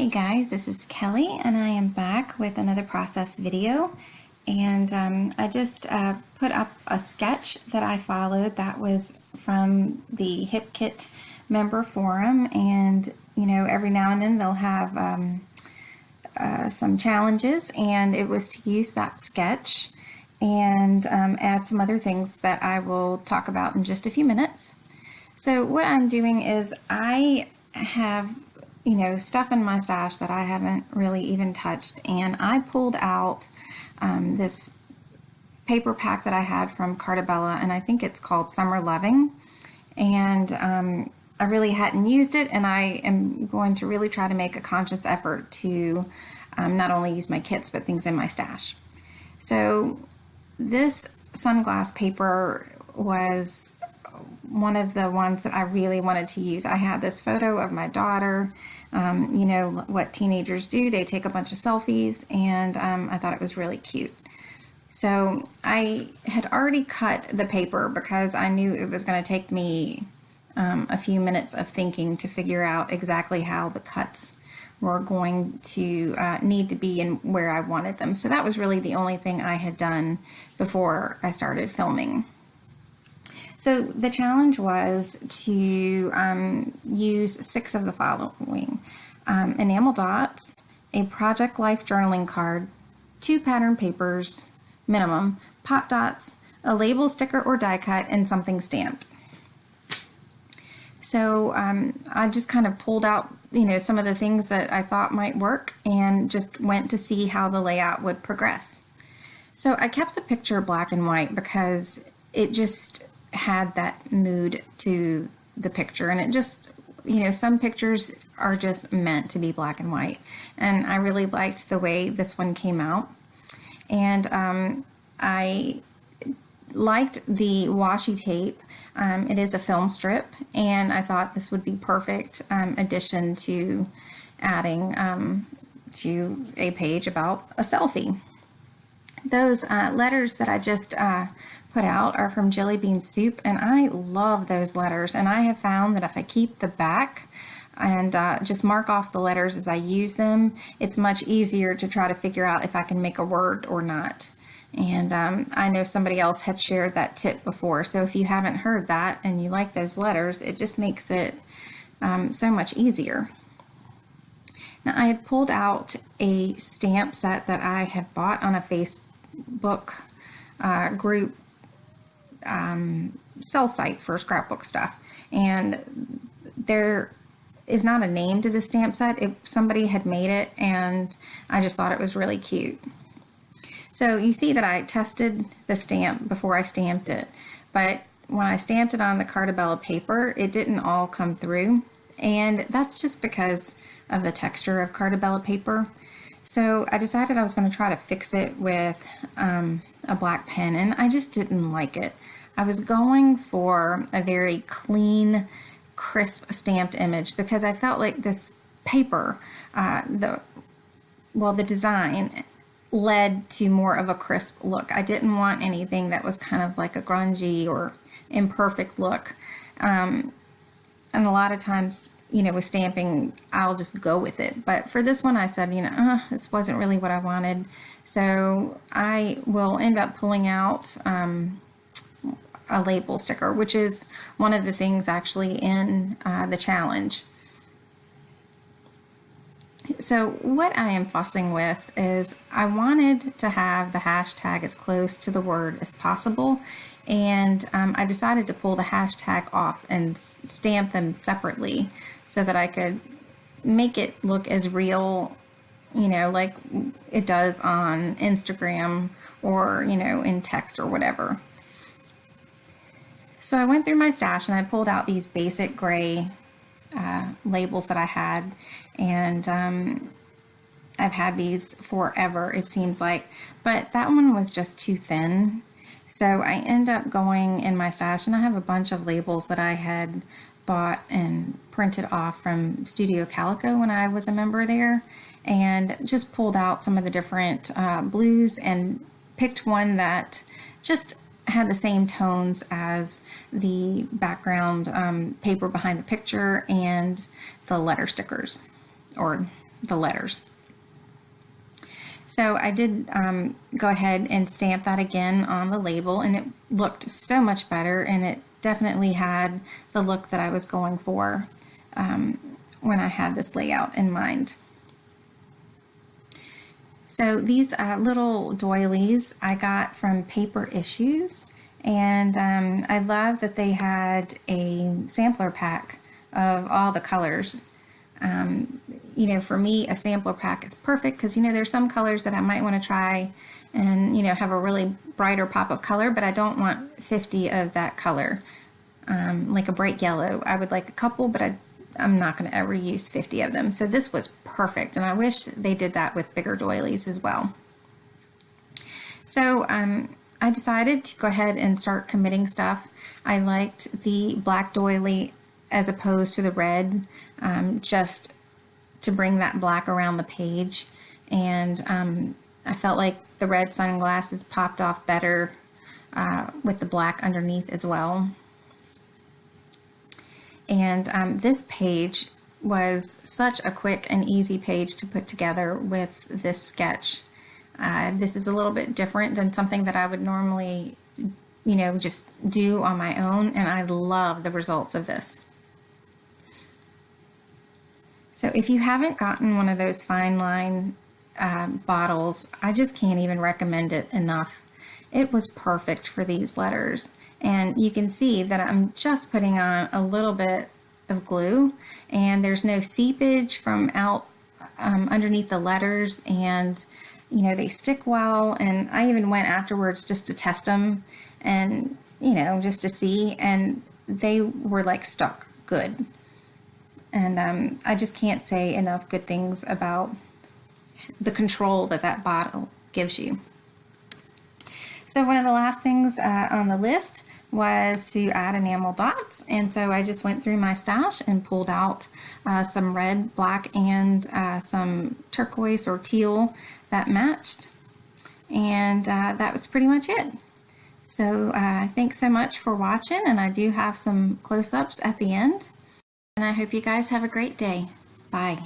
Hey guys, this is Kelly and I am back with another process video, and I just put up a sketch that I followed that was from the HipKit member forum, and every now and then they'll have some challenges, and it was to use that sketch and add some other things that I will talk about in just a few minutes. So what I'm doing is I have stuff in my stash that I haven't really even touched, and I pulled out this paper pack that I had from Cartabella, and I think it's called Summer Loving, and I really hadn't used it, and I am going to really try to make a conscious effort to not only use my kits but things in my stash. So this sunglass paper was one of the ones that I really wanted to use. I had this photo of my daughter. You know what teenagers do, they take a bunch of selfies, and I thought it was really cute. So I had already cut the paper because I knew it was going to take me a few minutes of thinking to figure out exactly how the cuts were going to need to be and where I wanted them. So that was really the only thing I had done before I started filming. So the challenge was to use 6 of the following: enamel dots, a Project Life journaling card, 2 pattern papers, minimum, pop dots, a label, sticker, or die cut, and something stamped. So I just kind of pulled out, some of the things that I thought might work and just went to see how the layout would progress. So I kept the picture black and white because it just had that mood to the picture, and it just, some pictures are just meant to be black and white, and I really liked the way this one came out. And I liked the washi tape. It is a film strip, and I thought this would be perfect addition to adding to a page about a selfie. Those letters that I just put out are from Jelly Bean Soup, and I love those letters, and I have found that if I keep the back and just mark off the letters as I use them, it's much easier to try to figure out if I can make a word or not. And I know somebody else had shared that tip before, so if you haven't heard that and you like those letters, it just makes it so much easier. Now, I had pulled out a stamp set that I had bought on a Facebook group sell site for scrapbook stuff, and there is not a name to the stamp set. Somebody had made it, and I just thought it was really cute. So you see that I tested the stamp before I stamped it, but when I stamped it on the Cartabella paper, it didn't all come through, and that's just because of the texture of Cartabella paper. So I decided I was going to try to fix it with a black pen, and I just didn't like it. I was going for a very clean, crisp stamped image because I felt like this paper, the design led to more of a crisp look. I didn't want anything that was kind of like a grungy or imperfect look. And a lot of times, with stamping, I'll just go with it. But for this one, I said, this wasn't really what I wanted. So I will end up pulling out a label sticker, which is one of the things actually in the challenge. So what I am fussing with is I wanted to have the hashtag as close to the word as possible, and I decided to pull the hashtag off and stamp them separately so that I could make it look as real, like it does on Instagram or, in text or whatever. So I went through my stash and I pulled out these basic gray labels that I had, and I've had these forever, it seems like, but that one was just too thin. So I end up going in my stash, and I have a bunch of labels that I had bought and printed off from Studio Calico when I was a member there, and just pulled out some of the different blues and picked one that just had the same tones as the background paper behind the picture and the letter stickers, or the letters. So I did go ahead and stamp that again on the label, and it looked so much better, and it definitely had the look that I was going for when I had this layout in mind. So these little doilies I got from Paper Issues, and I love that they had a sampler pack of all the colors. You know, for me, a sampler pack is perfect because, you know, there's some colors that I might want to try and, you know, have a really brighter pop of color, but I don't want 50 of that color. Like a bright yellow, I would like a couple, but I'm not going to ever use 50 of them. So this was perfect, and I wish they did that with bigger doilies as well. So I decided to go ahead and start committing stuff. I liked the black doily as opposed to the red, just to bring that black around the page, and I felt like the red sunglasses popped off better with the black underneath as well. And this page was such a quick and easy page to put together with this sketch. This is a little bit different than something that I would normally, you know, just do on my own, and I love the results of this. So if you haven't gotten one of those fine line bottles, I just can't even recommend it enough. It was perfect for these letters. And you can see that I'm just putting on a little bit of glue, and there's no seepage from out underneath the letters, and you know, they stick well. And I even went afterwards just to test them and, you know, just to see, and they were like stuck good. And I just can't say enough good things about the control that that bottle gives you. So one of the last things on the list was to add enamel dots, and so I just went through my stash and pulled out some red, black, and some turquoise or teal that matched, and that was pretty much it. So thanks so much for watching, and I do have some close-ups at the end, and I hope you guys have a great day. Bye.